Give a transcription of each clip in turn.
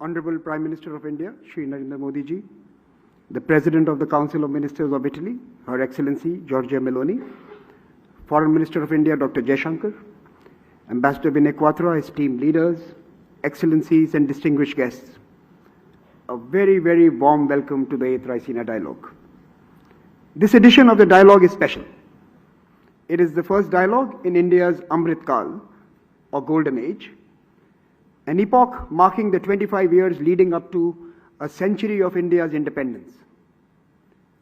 Honorable Prime Minister of India, Shri Narendra Modi ji, the President of the Council of Ministers of Italy, Her Excellency Giorgia Meloni, Foreign Minister of India, Dr. Jaishankar, Ambassador Vinay Quatra, esteemed leaders, Excellencies and distinguished guests, a very, very warm welcome to the 8th Raisina Dialogue. This edition of the dialogue is special. It is the first dialogue in India's Amrit Kal, or Golden Age, an epoch marking the 25 years leading up to a century of India's independence.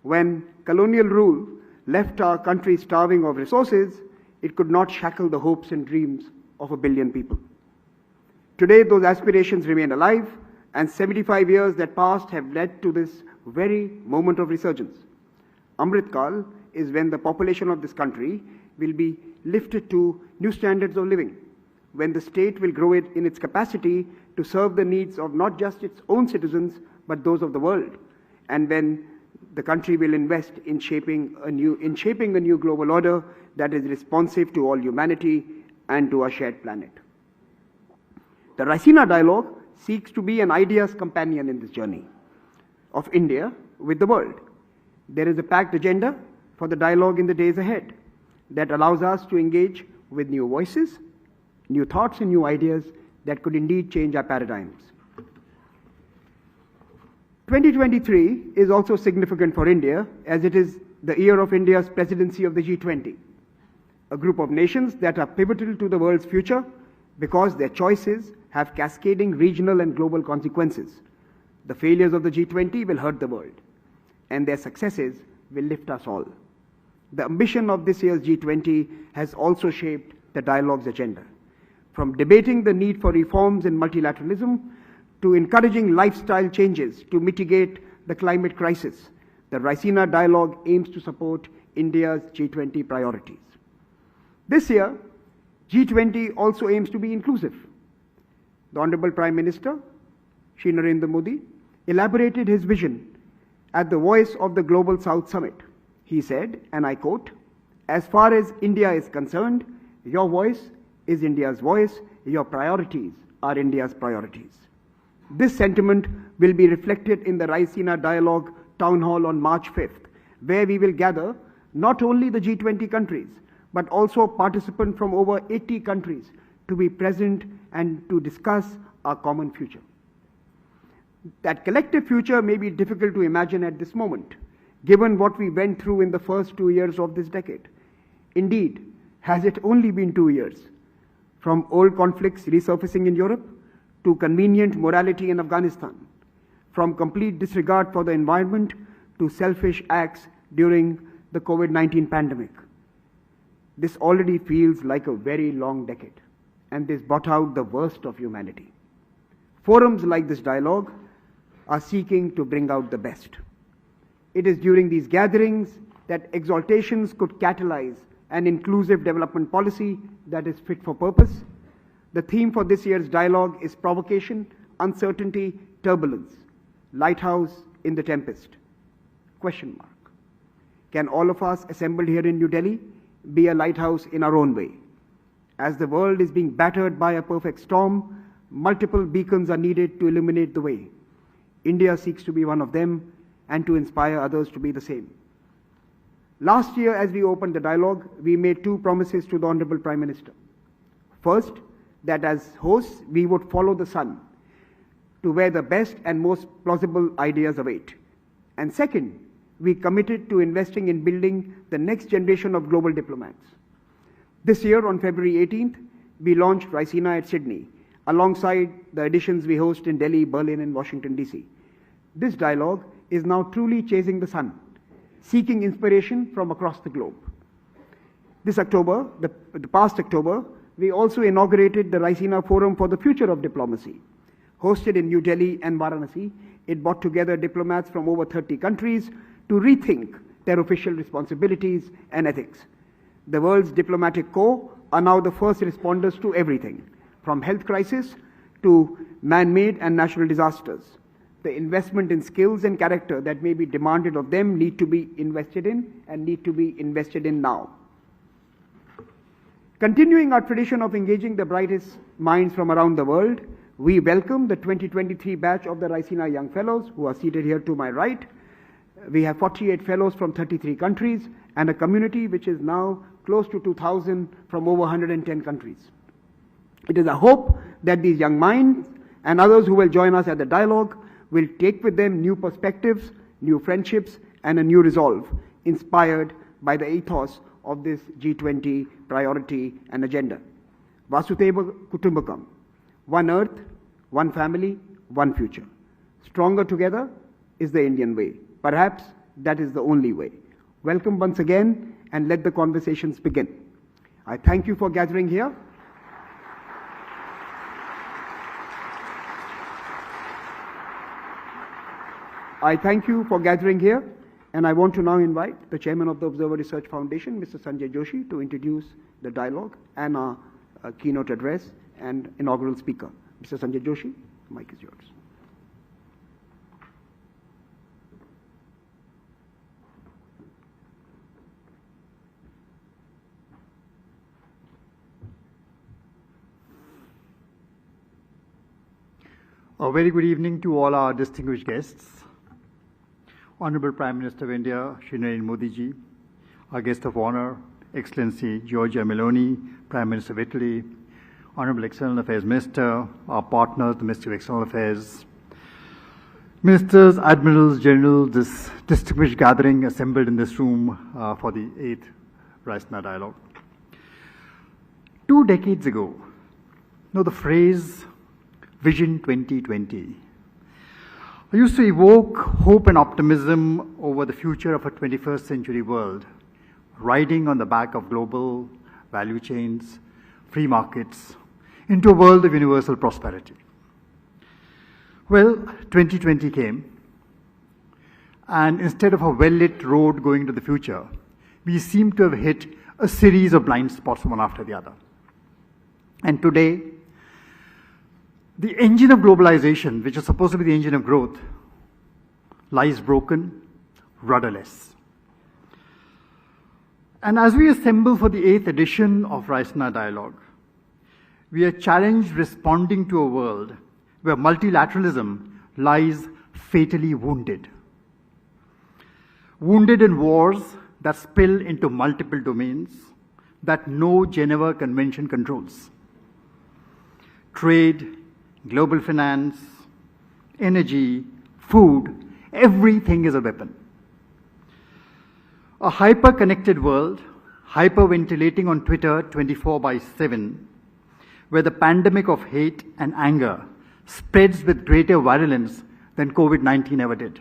When colonial rule left our country starving of resources, it could not shackle the hopes and dreams of 1 billion people. Today, those aspirations remain alive, and 75 years that passed have led to this very moment of resurgence. Amrit Kal is when the population of this country will be lifted to new standards of living, when the state will grow it in its capacity to serve the needs of not just its own citizens, but those of the world, and when the country will invest in shaping a new global order that is responsive to all humanity and to our shared planet. The Raisina Dialogue seeks to be an ideas companion in this journey of India with the world. There is a packed agenda for the dialogue in the days ahead that allows us to engage with new voices, new thoughts and new ideas that could indeed change our paradigms. 2023 is also significant for India as it is the year of India's presidency of the G20, a group of nations that are pivotal to the world's future because their choices have cascading regional and global consequences. The failures of the G20 will hurt the world, and their successes will lift us all. The ambition of this year's G20 has also shaped the dialogue's agenda. From debating the need for reforms in multilateralism to encouraging lifestyle changes to mitigate the climate crisis, the Raisina Dialogue aims to support India's G20 priorities. This year, G20 also aims to be inclusive. The Honorable Prime Minister, Shri Narendra Modi, elaborated his vision at the Voice of the Global South Summit. He said, and I quote, "As far as India is concerned, your voice is India's voice, your priorities are India's priorities." This sentiment will be reflected in the Raisina Dialogue Town Hall on March 5th, where we will gather not only the G20 countries, but also participants from over 80 countries to be present and to discuss our common future. That collective future may be difficult to imagine at this moment, given what we went through in the first 2 years of this decade. Indeed, has it only been 2 years? From old conflicts resurfacing in Europe to convenient morality in Afghanistan, from complete disregard for the environment to selfish acts during the COVID-19 pandemic. This already feels like a very long decade, and this brought out the worst of humanity. Forums like this dialogue are seeking to bring out the best. It is during these gatherings that exaltations could catalyze an inclusive development policy that is fit for purpose. The theme for this year's dialogue is provocation, uncertainty, turbulence, lighthouse in the tempest. Question mark. Can all of us assembled here in New Delhi be a lighthouse in our own way? As the world is being battered by a perfect storm, multiple beacons are needed to illuminate the way. India seeks to be one of them and to inspire others to be the same. Last year, as we opened the dialogue, we made 2 promises to the Honorable Prime Minister. First, that as hosts, we would follow the sun to where the best and most plausible ideas await. And second, we committed to investing in building the next generation of global diplomats. This year, on February 18th, we launched Raisina at Sydney, alongside the editions we host in Delhi, Berlin, and Washington, D.C. This dialogue is now truly chasing the sun, seeking inspiration from across the globe. This October, the past October, we also inaugurated the Raisina Forum for the Future of Diplomacy. Hosted in New Delhi and Varanasi, it brought together diplomats from over 30 countries to rethink their official responsibilities and ethics. The world's diplomatic corps are now the first responders to everything, from health crisis to man-made and natural disasters. The investment in skills and character that may be demanded of them need to be invested in and need to be invested in now. Continuing our tradition of engaging the brightest minds from around the world, We welcome the 2023 batch of the Raisina Young Fellows who are seated here to my right. We have 48 fellows from 33 countries and a community which is now close to 2,000 from over 110 countries. It is a hope that these young minds and others who will join us at the dialogue will take with them new perspectives, new friendships, and a new resolve, inspired by the ethos of this G20 priority and agenda. Vasudhaiva Kutumbakam, one earth, one family, one future. Stronger together is the Indian way. Perhaps that is the only way. Welcome once again, and let the conversations begin. I thank you for gathering here. And I want to now invite the Chairman of the Observer Research Foundation, Mr. Sanjay Joshi, to introduce the dialogue and our keynote address and inaugural speaker. Mr. Sanjay Joshi, the mic is yours. A very good evening to all our distinguished guests. Honorable Prime Minister of India, Shri Narendra Modi ji, our guest of honor, Excellency Giorgia Meloni, Prime Minister of Italy, Honorable External Affairs Minister, our partners, the Ministry of External Affairs, Ministers, Admirals, Generals, this distinguished gathering assembled in this room for the 8th Raisina Dialogue. 2 decades ago, the phrase Vision 2020 used to evoke hope and optimism over the future of a 21st century world, riding on the back of global value chains, free markets, into a world of universal prosperity. Well, 2020 came, and instead of a well-lit road going to the future, we seem to have hit a series of blind spots one after the other. And today, the engine of globalization, which is supposed to be the engine of growth, lies broken, rudderless. And as we assemble for the 8th edition of Raisina Dialogue, we are challenged responding to a world where multilateralism lies fatally wounded. Wounded in wars that spill into multiple domains that no Geneva Convention controls. Trade, global finance, energy, food, everything is a weapon. A hyper-connected world, hyperventilating on Twitter 24/7, where the pandemic of hate and anger spreads with greater virulence than COVID-19 ever did.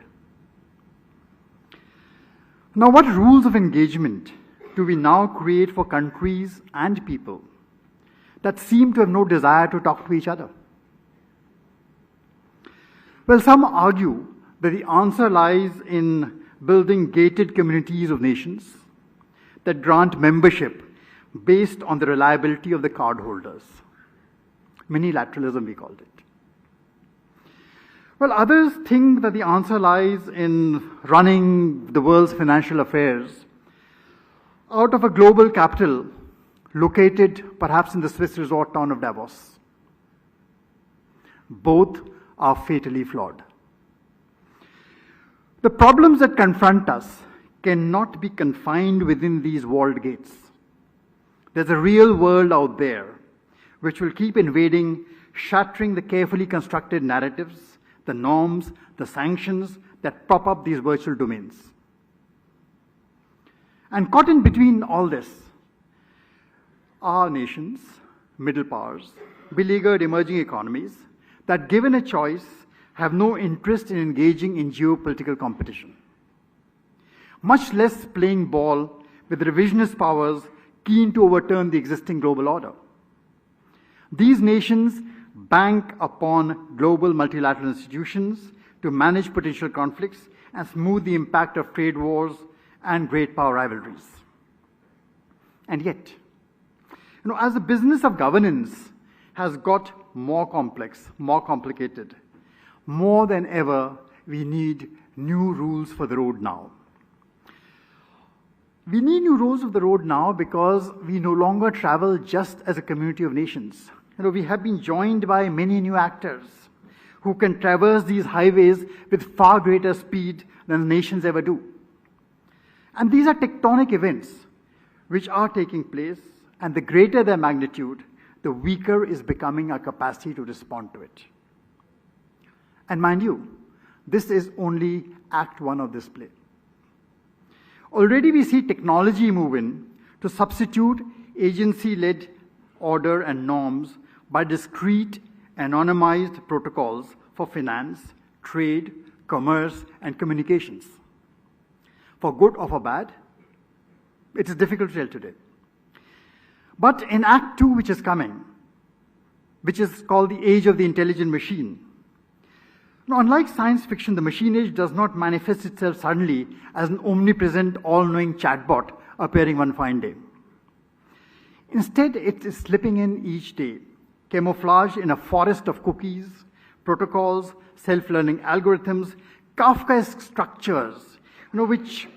Now, what rules of engagement do we now create for countries and people that seem to have no desire to talk to each other? Well, some argue that the answer lies in building gated communities of nations that grant membership based on the reliability of the cardholders. Minilateralism, we called it. Well, others think that the answer lies in running the world's financial affairs out of a global capital located perhaps in the Swiss resort town of Davos. Both are fatally flawed. The problems that confront us cannot be confined within these walled gates. There's a real world out there which will keep invading, shattering the carefully constructed narratives, the norms, the sanctions that prop up these virtual domains. And caught in between all this are nations, middle powers, beleaguered emerging economies that, given a choice, have no interest in engaging in geopolitical competition, much less playing ball with revisionist powers keen to overturn the existing global order. These nations bank upon global multilateral institutions to manage potential conflicts and smooth the impact of trade wars and great power rivalries. And yet, as the business of governance has got more complex, more complicated, more than ever, we need new rules for the road now. We need new rules of the road now because we no longer travel just as a community of nations. we have been joined by many new actors who can traverse these highways with far greater speed than the nations ever do. And these are tectonic events which are taking place, and the greater their magnitude, the weaker is becoming our capacity to respond to it. And mind you, this is only Act 1 of this play. Already we see technology move in to substitute agency-led order and norms by discrete, anonymized protocols for finance, trade, commerce, and communications. For good or for bad, it is difficult to tell today. But in Act 2, which is coming, which is called the Age of the Intelligent Machine, now, unlike science fiction, the machine age does not manifest itself suddenly as an omnipresent, all-knowing chatbot appearing one fine day. Instead, it is slipping in each day, camouflaged in a forest of cookies, protocols, self-learning algorithms, Kafkaesque structures, which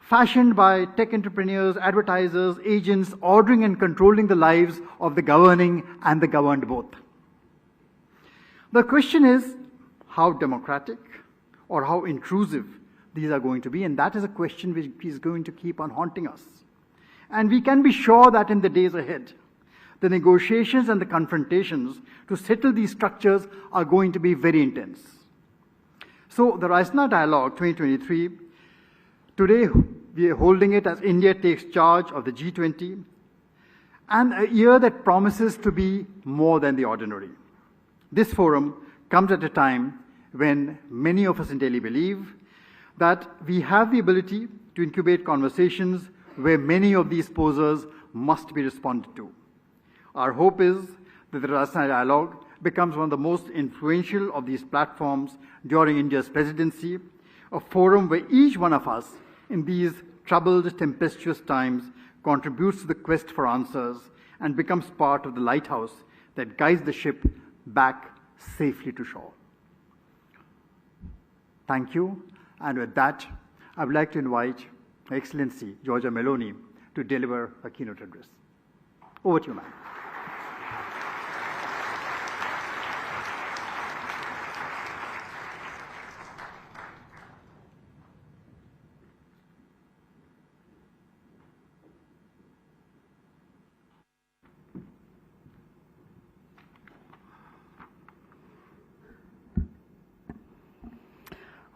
fashioned by tech entrepreneurs, advertisers, agents, ordering and controlling the lives of the governing and the governed both. The question is how democratic or how intrusive these are going to be, and that is a question which is going to keep on haunting us. And we can be sure that in the days ahead, the negotiations and the confrontations to settle these structures are going to be very intense. So the Raisina Dialogue 2023, today we are holding it as India takes charge of the G20, and a year that promises to be more than the ordinary. This forum comes at a time when many of us in Delhi believe that we have the ability to incubate conversations where many of these posers must be responded to. Our hope is that the Raisina Dialogue becomes one of the most influential of these platforms during India's presidency, a forum where each one of us in these troubled, tempestuous times contributes to the quest for answers and becomes part of the lighthouse that guides the ship back safely to shore. Thank you. And with that, I would like to invite Her Excellency Giorgia Meloni to deliver a keynote address. Over to you, ma'am.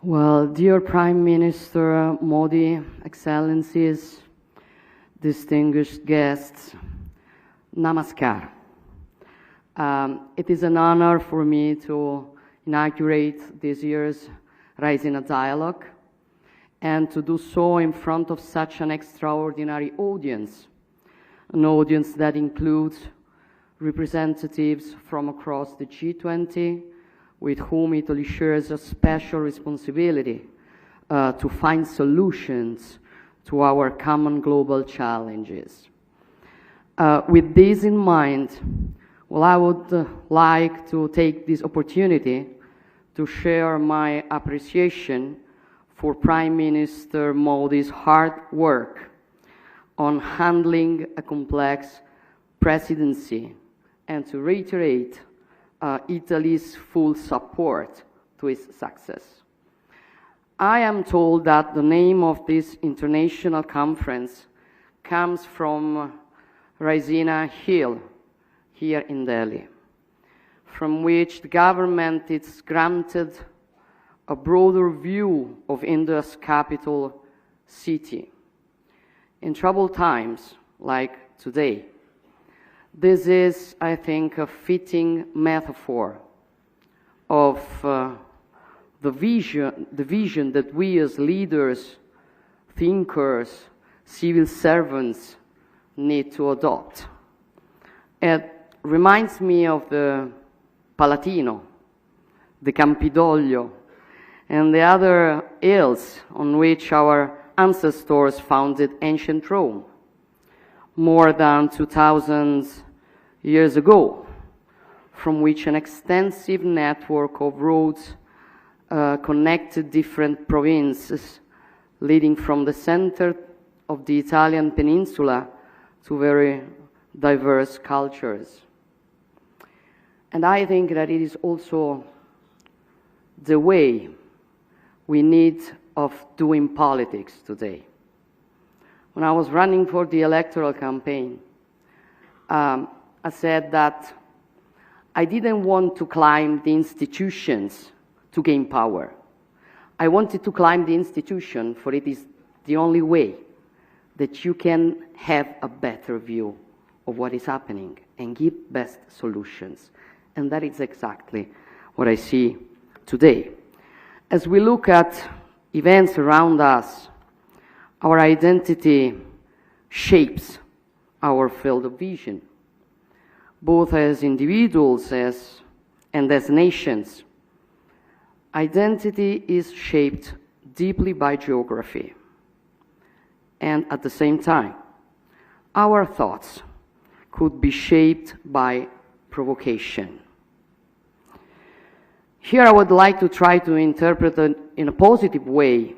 Well, dear Prime Minister Modi, Excellencies, distinguished guests, namaskar. It is an honor for me to inaugurate this year's Raisina Dialogue and to do so in front of such an extraordinary audience, an audience that includes representatives from across the G20, with whom Italy shares a special responsibility to find solutions to our common global challenges. With this in mind, well, I would like to take this opportunity to share my appreciation for Prime Minister Modi's hard work on handling a complex presidency and to reiterate Italy's full support to its success. I am told that the name of this international conference comes from Raisina Hill here in Delhi, from which the government is granted a broader view of India's capital city. In troubled times like today, this is, I think, a fitting metaphor of the vision that we as leaders, thinkers, civil servants need to adopt. It reminds me of the Palatino, the Campidoglio, and the other hills on which our ancestors founded ancient Rome more than 2,000 years ago, from which an extensive network of roads connected different provinces, leading from the center of the Italian peninsula to very diverse cultures. And I think that it is also the way we need of doing politics today. When I was running for the electoral campaign, I said that I didn't want to climb the institutions to gain power. I wanted to climb the institution, for it is the only way that you can have a better view of what is happening and give best solutions. And that is exactly what I see today. As we look at events around us, our identity shapes our field of vision, both as individuals and as nations. Identity is shaped deeply by geography, and at the same time, our thoughts could be shaped by provocation. Here I would like to try to interpret in a positive way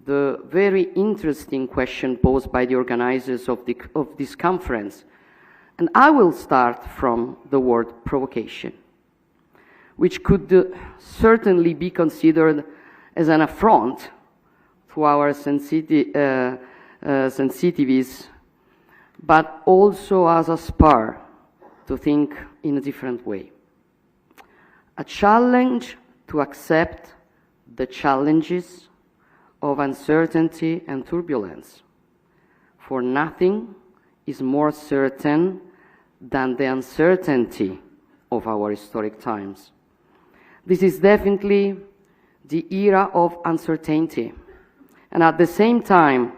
the very interesting question posed by the organizers of this conference. And I will start from the word provocation, which could certainly be considered as an affront to our sensitivities, but also as a spur to think in a different way. A challenge to accept the challenges of uncertainty and turbulence. For nothing is more certain than the uncertainty of our historic times. This is definitely the era of uncertainty, and at the same time,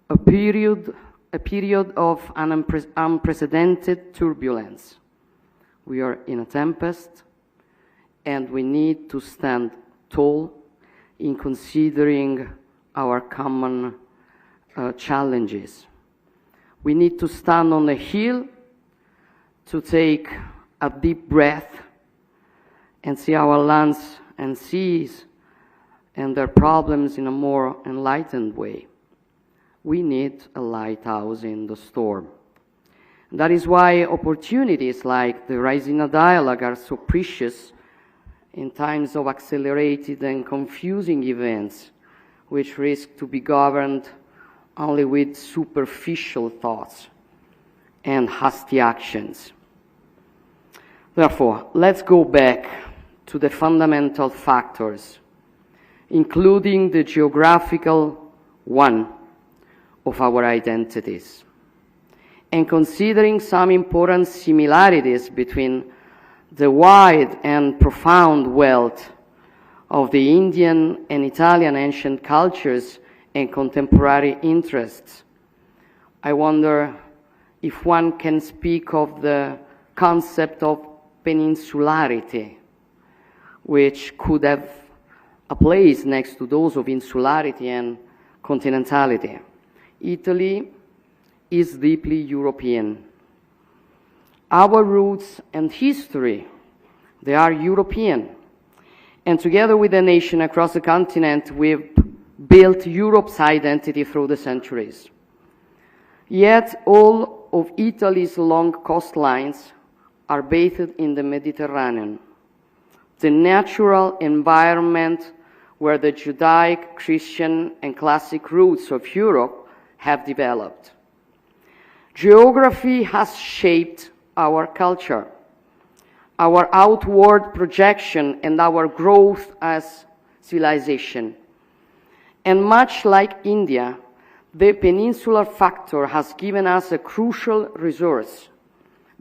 a period of unprecedented turbulence. We are in a tempest, and we need to stand tall in considering our common challenges. We need to stand on a hill to take a deep breath and see our lands and seas and their problems in a more enlightened way. We need a lighthouse in the storm. That is why opportunities like the Raisina Dialogue are so precious in times of accelerated and confusing events, which risk to be governed only with superficial thoughts and hasty actions. Therefore, let's go back to the fundamental factors, including the geographical one of our identities, and considering some important similarities between the wide and profound wealth of the Indian and Italian ancient cultures and contemporary interests. I wonder if one can speak of the concept of peninsularity, which could have a place next to those of insularity and continentality. Italy is deeply European. Our roots and history, they are European. And together with the nation across the continent, we've built Europe's identity through the centuries. Yet all of Italy's long coastlines are bathed in the Mediterranean, the natural environment where the Judaic, Christian, and classic roots of Europe have developed. Geography has shaped our culture, our outward projection, and our growth as civilization. And much like India, the peninsular factor has given us a crucial resource,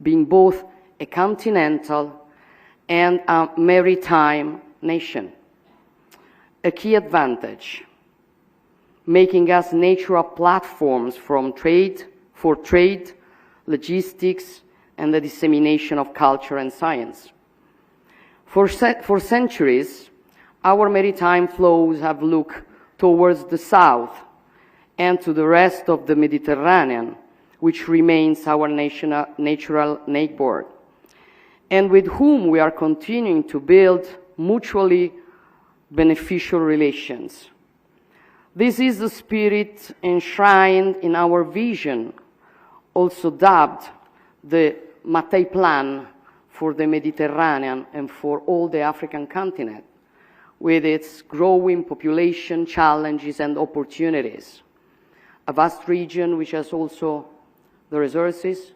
being both a continental and a maritime nation. A key advantage, making us natural platforms for trade, logistics, and the dissemination of culture and science. For centuries, our maritime flows have looked towards the south and to the rest of the Mediterranean, which remains our natural neighbor, and with whom we are continuing to build mutually beneficial relations. This is the spirit enshrined in our vision, also dubbed the Mattei Plan for the Mediterranean and for all the African continent, with its growing population, challenges, and opportunities. A vast region which has also the resources,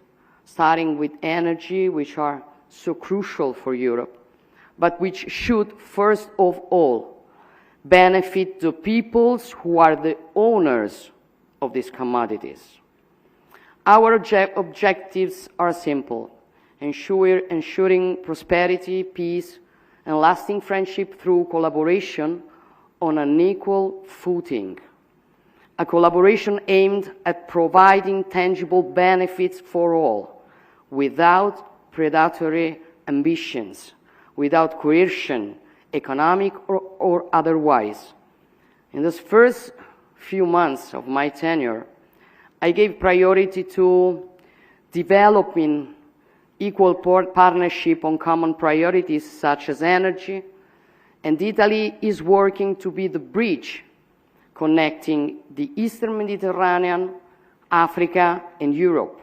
starting with energy, which are so crucial for Europe, but which should, first of all, benefit the peoples who are the owners of these commodities. Our objectives are simple: ensuring prosperity, peace, and lasting friendship through collaboration on an equal footing. A collaboration aimed at providing tangible benefits for all, without predatory ambitions, without coercion, economic or otherwise. In those first few months of my tenure, I gave priority to developing equal partnership on common priorities such as energy, and Italy is working to be the bridge connecting the Eastern Mediterranean, Africa, and Europe.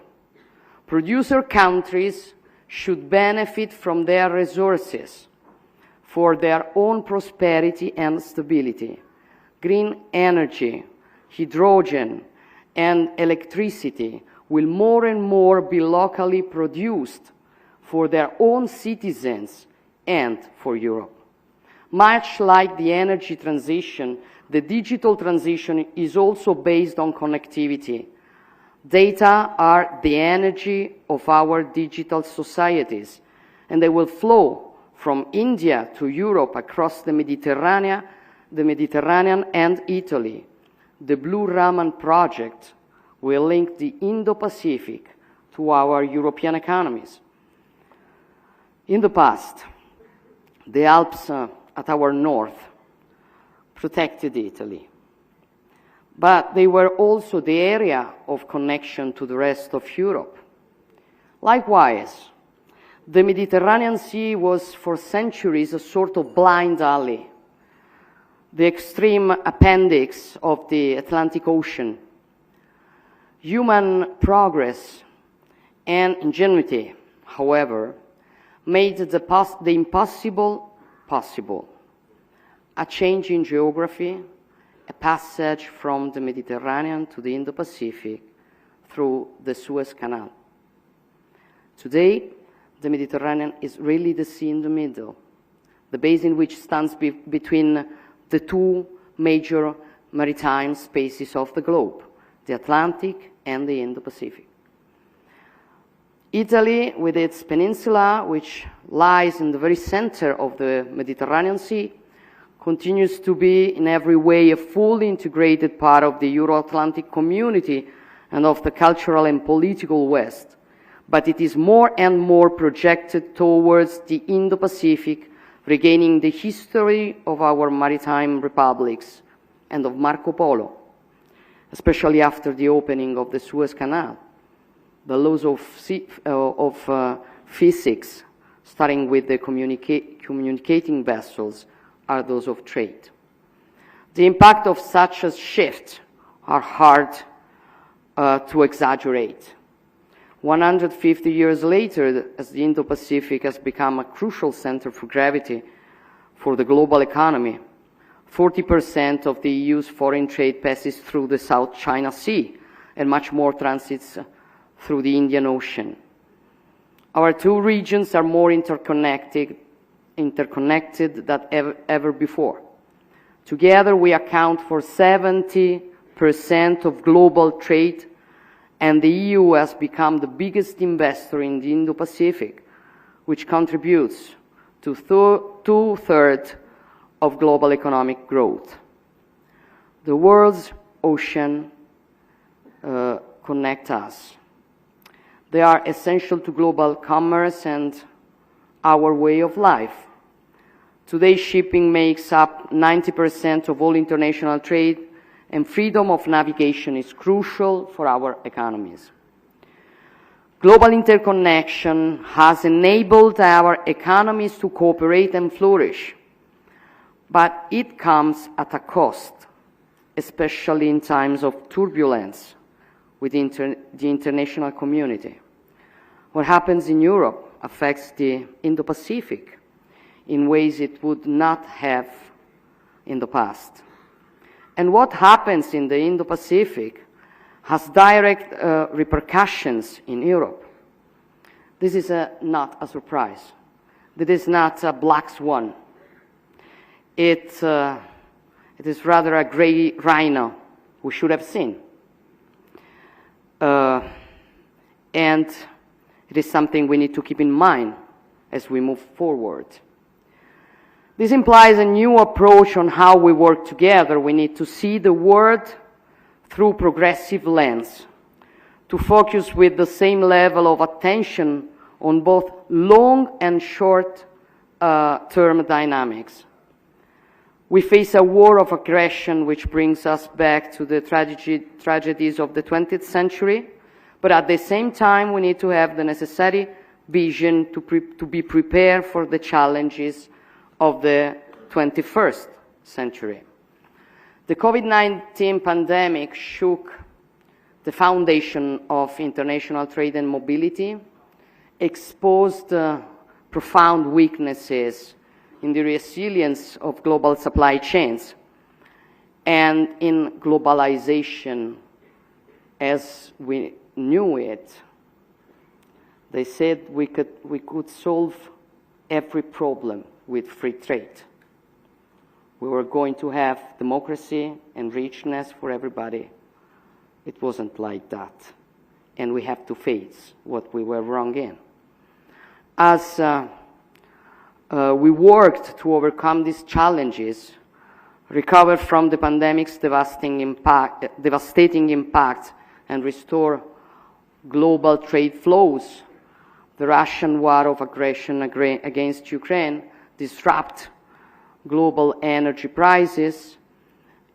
Producer countries should benefit from their resources for their own prosperity and stability. Green energy, hydrogen, and electricity will more and more be locally produced for their own citizens and for Europe. Much like the energy transition, the digital transition is also based on connectivity. Data are the energy of our digital societies, and they will flow from India to Europe across the Mediterranean and Italy. The Blue Raman project will link the Indo-Pacific to our European economies. In the past, the Alps at our north protected Italy, but they were also the area of connection to the rest of Europe. Likewise, the Mediterranean Sea was for centuries a sort of blind alley, the extreme appendix of the Atlantic Ocean. Human progress and ingenuity, however, made the impossible possible: a change in geography, a passage from the Mediterranean to the Indo-Pacific through the Suez Canal. Today, the Mediterranean is really the sea in the middle, the basin which stands between the two major maritime spaces of the globe, the Atlantic and the Indo-Pacific. Italy, with its peninsula, which lies in the very center of the Mediterranean Sea, continues to be in every way a fully integrated part of the Euro-Atlantic community and of the cultural and political West, but it is more and more projected towards the Indo-Pacific, regaining the history of our maritime republics and of Marco Polo, especially after the opening of the Suez Canal. The laws of physics, starting with the communicating vessels, are those of trade. The impact of such a shift are hard to exaggerate. 150 years later, as the Indo-Pacific has become a crucial center for gravity for the global economy, 40% of the EU's foreign trade passes through the South China Sea, and much more transits through the Indian Ocean. Our two regions are more interconnected than ever before. Together, we account for 70% of global trade, and the EU has become the biggest investor in the Indo-Pacific, which contributes to two-thirds of global economic growth. The world's oceans connect us. They are essential to global commerce and our way of life. Today, shipping makes up 90% of all international trade, and freedom of navigation is crucial for our economies. Global interconnection has enabled our economies to cooperate and flourish, but it comes at a cost, especially in times of turbulence within the international community. What happens in Europe affects the Indo-Pacific in ways it would not have in the past. And what happens in the Indo-Pacific has direct repercussions in Europe. This is not a surprise. This is not a black swan. It is rather a gray rhino we should have seen. And it is something we need to keep in mind as we move forward. This implies a new approach on how we work together. We need to see the world through progressive lens, to focus with the same level of attention on both long and short-term dynamics. We face a war of aggression which brings us back to the tragedies of the 20th century, but at the same time we need to have the necessary vision to be prepared for the challenges of the 21st century. The COVID-19 pandemic shook the foundation of international trade and mobility, exposed profound weaknesses in the resilience of global supply chains and in globalization as we knew it. They said we could solve every problem with free trade. We were going to have democracy and richness for everybody. It wasn't like that. And we have to face what we were wrong in. As we worked to overcome these challenges, recover from the pandemic's devastating impact, and restore global trade flows, the Russian war of aggression against Ukraine disrupt global energy prices,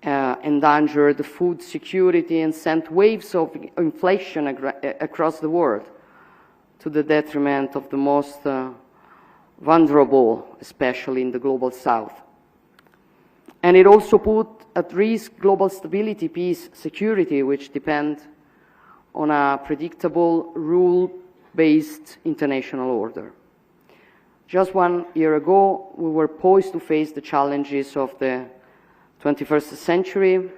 endangered food security, and sent waves of inflation across the world to the detriment of the most vulnerable, especially in the global south. And it also put at risk global stability, peace, security, which depend on a predictable, rule-based international order. Just 1 year ago, we were poised to face the challenges of the 21st century,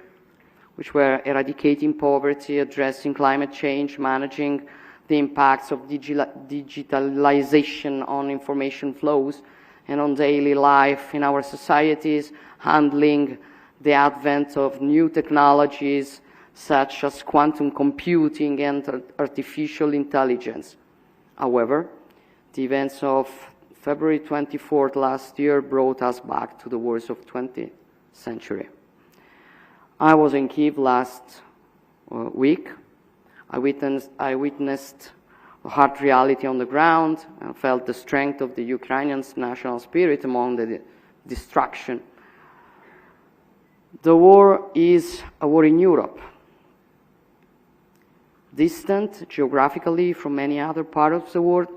which were eradicating poverty, addressing climate change, managing the impacts of digitalization on information flows and on daily life in our societies, handling the advent of new technologies such as quantum computing and artificial intelligence. However, the events of February 24th last year brought us back to the wars of 20th century. I was in Kyiv last week. I witnessed the hard reality on the ground and felt the strength of the Ukrainians' national spirit among the destruction. The war is a war in Europe, distant geographically from many other parts of the world,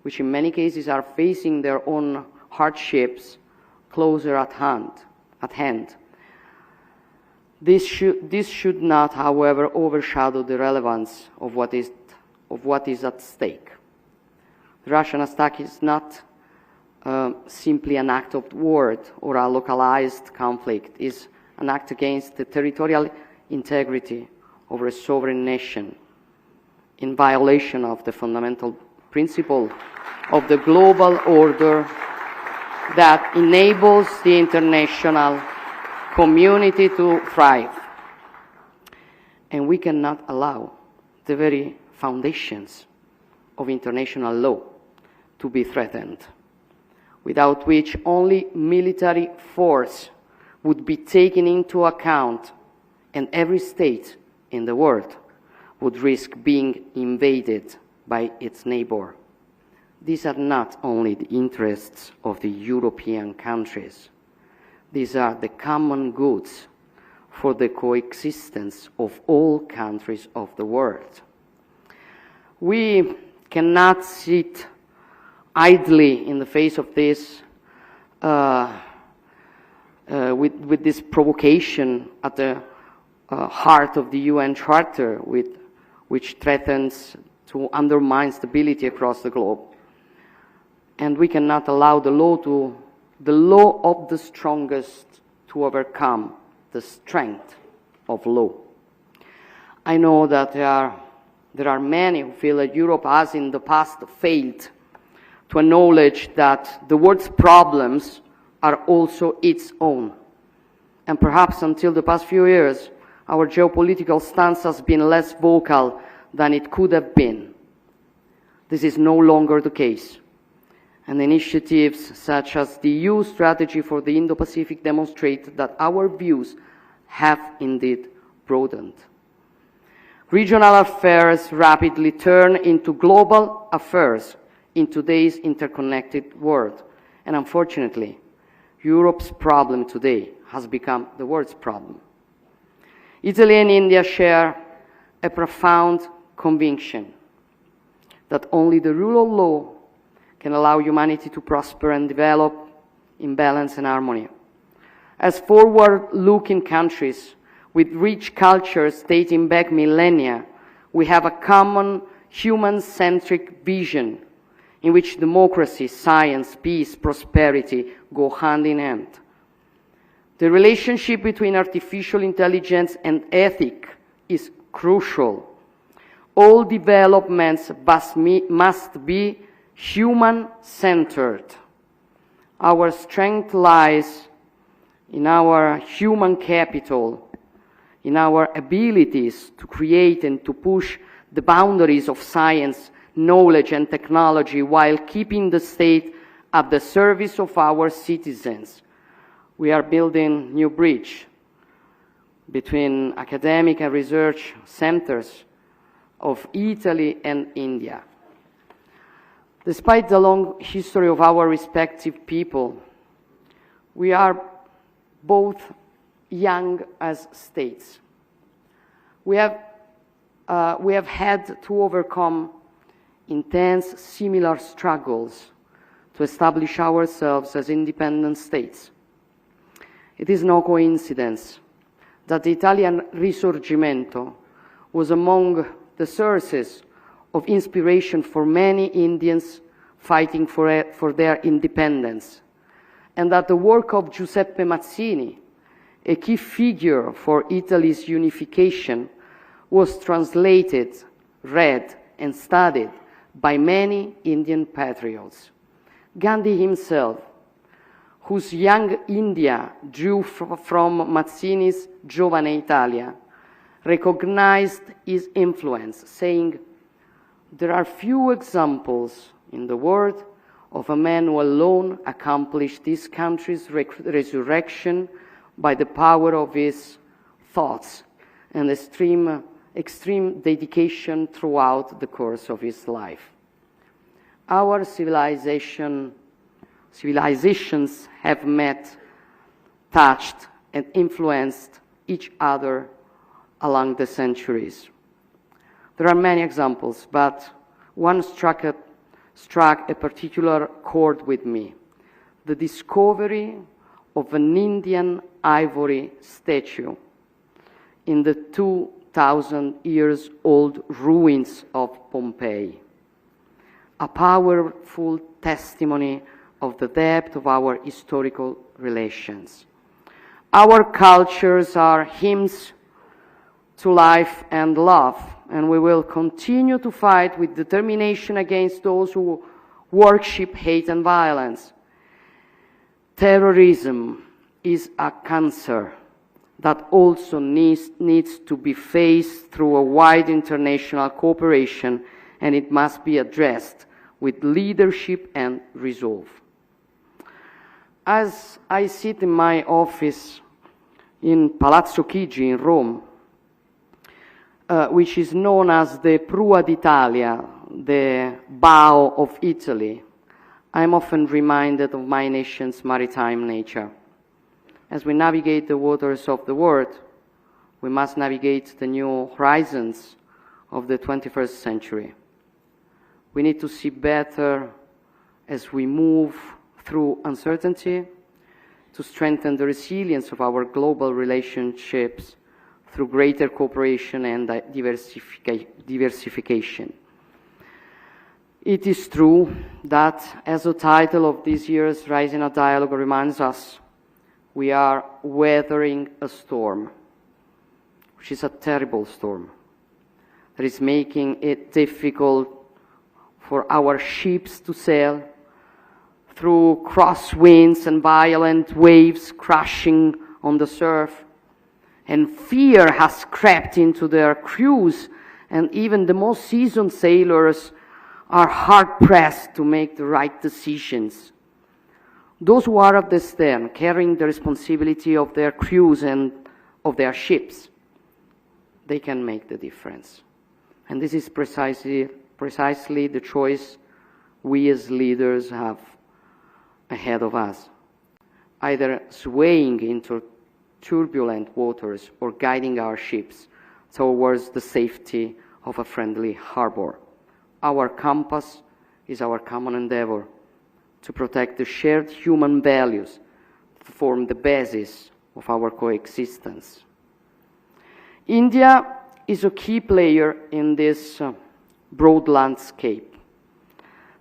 which in many cases are facing their own hardships closer at hand. This should not, however, overshadow the relevance of what is at stake. The Russian attack is not simply an act of war or a localized conflict. It is an act against the territorial integrity of a sovereign nation in violation of the fundamental principle of the global order that enables the international community to thrive. And we cannot allow the very foundations of international law to be threatened, without which only military force would be taken into account, and every state in the world would risk being invaded by its neighbor. These are not only the interests of the European countries. These are the common goods for the coexistence of all countries of the world. We cannot sit idly in the face of this, with this provocation at the heart of the UN Charter, which threatens to undermine stability across the globe. and we cannot allow the law of the strongest to overcome the strength of law. I know that there are many who feel that Europe has in the past failed to acknowledge that the world's problems are also its own. And perhaps until the past few years, our geopolitical stance has been less vocal than it could have been. This is no longer the case. And initiatives such as the EU strategy for the Indo-Pacific demonstrate that our views have indeed broadened. Regional affairs rapidly turn into global affairs in today's interconnected world. And unfortunately, Europe's problem today has become the world's problem. Italy and India share a profound conviction that only the rule of law can allow humanity to prosper and develop in balance and harmony. As forward-looking countries with rich cultures dating back millennia, we have a common human-centric vision in which democracy, science, peace, prosperity go hand in hand. The relationship between artificial intelligence and ethics is crucial. All developments must be human-centered. Our strength lies in our human capital, in our abilities to create and to push the boundaries of science, knowledge, and technology while keeping the state at the service of our citizens. We are building new bridge between academic and research centers of Italy and India. Despite the long history of our respective people, we are both young as states. We have had to overcome intense similar struggles to establish ourselves as independent states. It is no coincidence that the Italian Risorgimento was among the sources of inspiration for many Indians fighting for their independence, and that the work of Giuseppe Mazzini, a key figure for Italy's unification, was translated, read, and studied by many Indian patriots. Gandhi himself, whose Young India drew from Mazzini's Giovane Italia, recognized his influence, saying, "There are few examples in the world of a man who alone accomplished this country's resurrection by the power of his thoughts and extreme dedication throughout the course of his life." Our civilizations have met, touched, and influenced each other along the centuries. There are many examples, but one struck a particular chord with me: the discovery of an Indian ivory statue in the 2,000 years old ruins of Pompeii, a powerful testimony of the depth of our historical relations. Our cultures are hymns to life and love, and we will continue to fight with determination against those who worship hate and violence. Terrorism is a cancer that also needs to be faced through a wide international cooperation, and it must be addressed with leadership and resolve. As I sit in my office in Palazzo Chigi in Rome, which is known as the Prua d'Italia, the bow of Italy, I'm often reminded of my nation's maritime nature. As we navigate the waters of the world, we must navigate the new horizons of the 21st century. We need to see better as we move through uncertainty, to strengthen the resilience of our global relationships through greater cooperation and diversification. It is true that, as the title of this year's Raisina Dialogue reminds us, we are weathering a storm, which is a terrible storm, that is making it difficult for our ships to sail through crosswinds and violent waves crashing on the surf. And fear has crept into their crews, and even the most seasoned sailors are hard-pressed to make the right decisions. Those who are at the stern, carrying the responsibility of their crews and of their ships, they can make the difference. And this is precisely the choice we as leaders have ahead of us, either swaying into turbulent waters or guiding our ships towards the safety of a friendly harbor. Our compass is our common endeavor to protect the shared human values that form the basis of our coexistence. India is a key player in this broad landscape,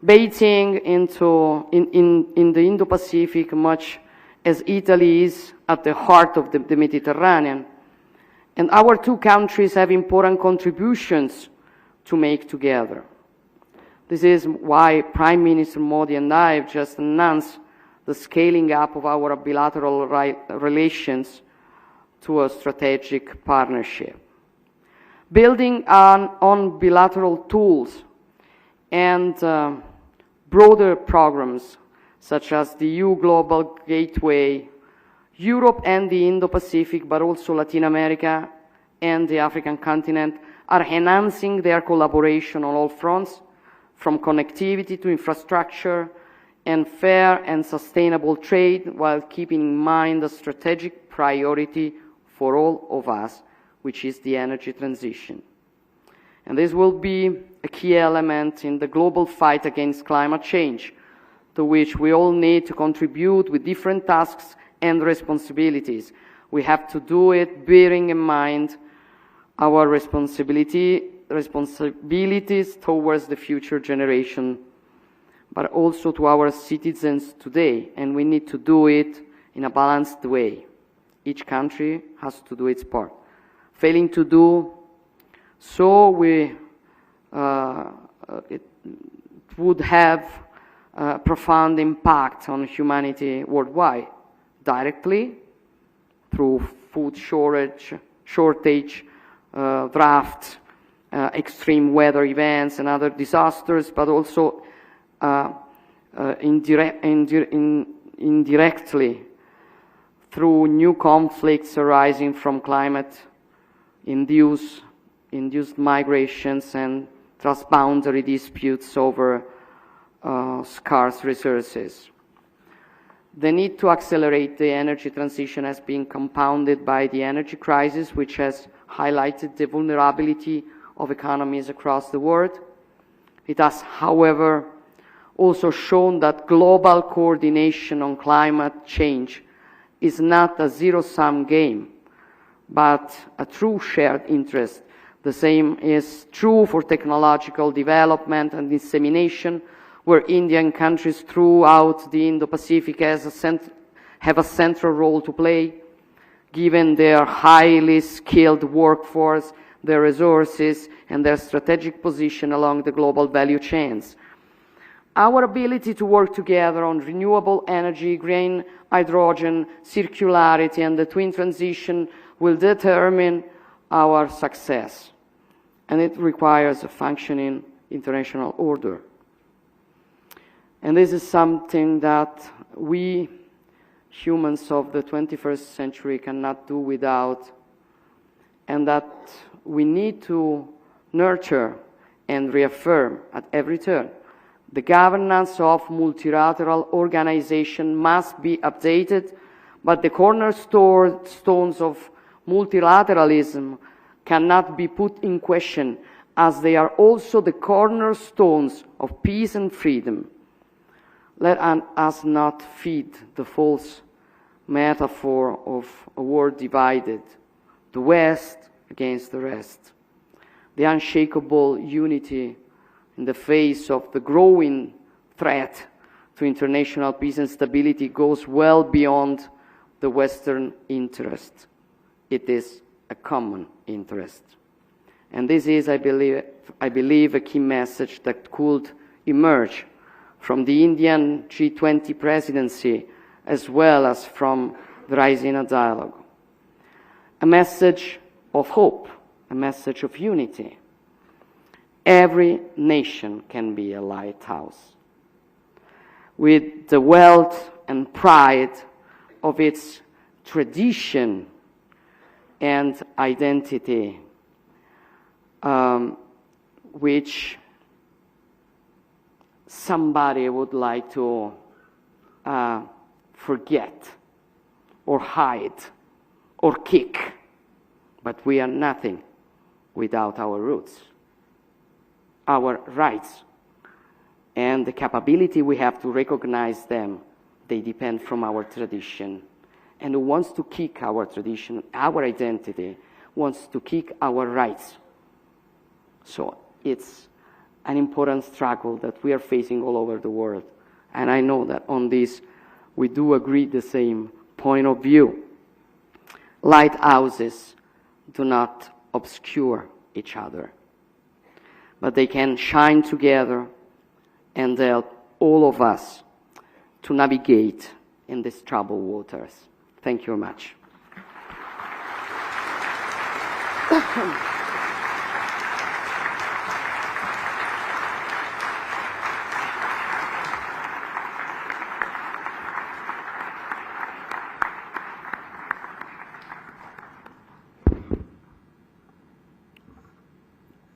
bathing in the Indo-Pacific much as Italy is at the heart of the Mediterranean. And our two countries have important contributions to make together. This is why Prime Minister Modi and I have just announced the scaling up of our bilateral relations to a strategic partnership. Building on bilateral tools and broader programs such as the EU Global Gateway, Europe and the Indo-Pacific, but also Latin America and the African continent, are enhancing their collaboration on all fronts, from connectivity to infrastructure and fair and sustainable trade, while keeping in mind the strategic priority for all of us, which is the energy transition. And this will be a key element in the global fight against climate change, to which we all need to contribute with different tasks and responsibilities. We have to do it bearing in mind our responsibilities towards the future generation, but also to our citizens today, and we need to do it in a balanced way. Each country has to do its part. Failing to do so, it would have a profound impact on humanity worldwide, directly through food shortage, drought, extreme weather events and other disasters, but also indirectly through new conflicts arising from climate-induced migrations and transboundary disputes over scarce resources. The need to accelerate the energy transition has been compounded by the energy crisis, which has highlighted the vulnerability of economies across the world. It has, however, also shown that global coordination on climate change is not a zero-sum game, but a true shared interest. The same is true for technological development and dissemination, where Indian countries throughout the Indo-Pacific have a central role to play, given their highly skilled workforce, their resources, and their strategic position along the global value chains. Our ability to work together on renewable energy, green hydrogen, circularity, and the twin transition will determine our success. And it requires a functioning international order. And this is something that we, humans of the 21st century, cannot do without, and that we need to nurture and reaffirm at every turn. The governance of multilateral organization must be updated, but the cornerstones of multilateralism cannot be put in question, as they are also the cornerstones of peace and freedom. Let us not feed the false metaphor of a world divided, the West against the rest. The unshakable unity in the face of the growing threat to international peace and stability goes well beyond the Western interest. It is a common interest. And this is, I believe, a key message that could emerge from the Indian G20 presidency as well as from the Raisina Dialogue. A message of hope, a message of unity. Every nation can be a lighthouse. With the wealth and pride of its tradition and identity, which somebody would like to forget or hide or kick. But we are nothing without our roots, our rights, and the capability we have to recognize them. They depend from our tradition. And who wants to kick our tradition, our identity, wants to kick our rights. So it's an important struggle that we are facing all over the world. And I know that on this we do agree the same point of view. Lighthouses do not obscure each other, but they can shine together and help all of us to navigate in these troubled waters. Thank you very much.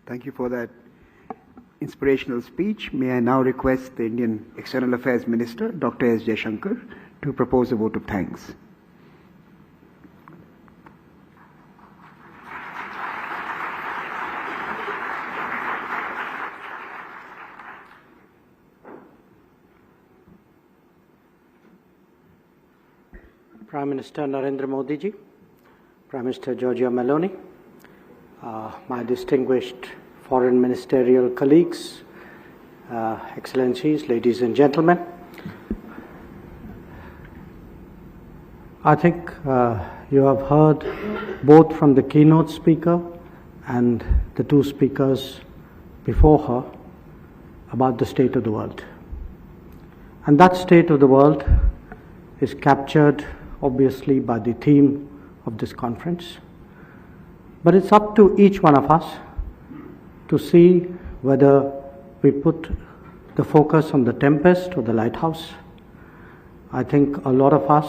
Thank you for that inspirational speech. May I now request the Indian External Affairs Minister, Dr. S. Jaishankar, to propose a vote of thanks. Prime Minister Narendra Modi ji, Prime Minister Giorgia Meloni, my distinguished foreign ministerial colleagues, Excellencies, ladies and gentlemen. I think you have heard both from the keynote speaker and the two speakers before her about the state of the world. And that state of the world is captured obviously by the theme of this conference. But it's up to each one of us to see whether we put the focus on the tempest or the lighthouse. I think a lot of us,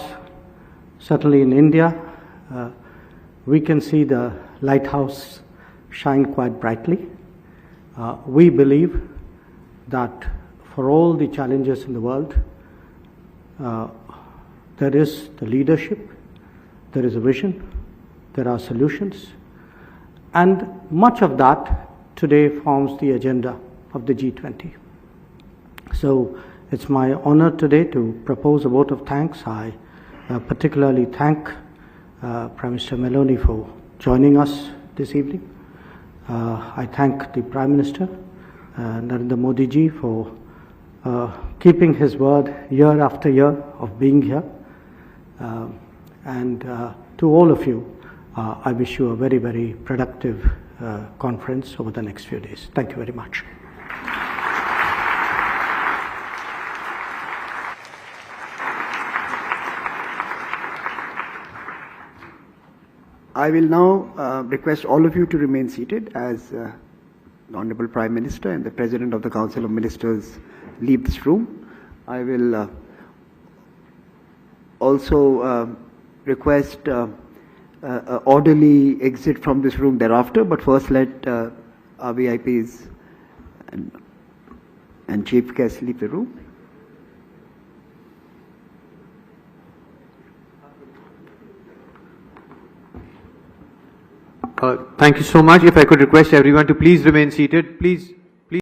certainly in India, we can see the lighthouse shine quite brightly. We believe that for all the challenges in the world, there is the leadership, there is a vision, there are solutions, and much of that today forms the agenda of the G20. So it's my honor today to propose a vote of thanks. I particularly thank Prime Minister Meloni for joining us this evening. I thank the Prime Minister, Narendra Modi ji, for keeping his word year after year of being here. And to all of you, I wish you a very, very productive conference over the next few days. Thank you very much. I will now request all of you to remain seated as the Honorable Prime Minister and the President of the Council of Ministers leave this room. I will also request orderly exit from this room thereafter, but first let our VIPs and chief guests leave the room. Thank you so much. If I could request everyone to please remain seated. Please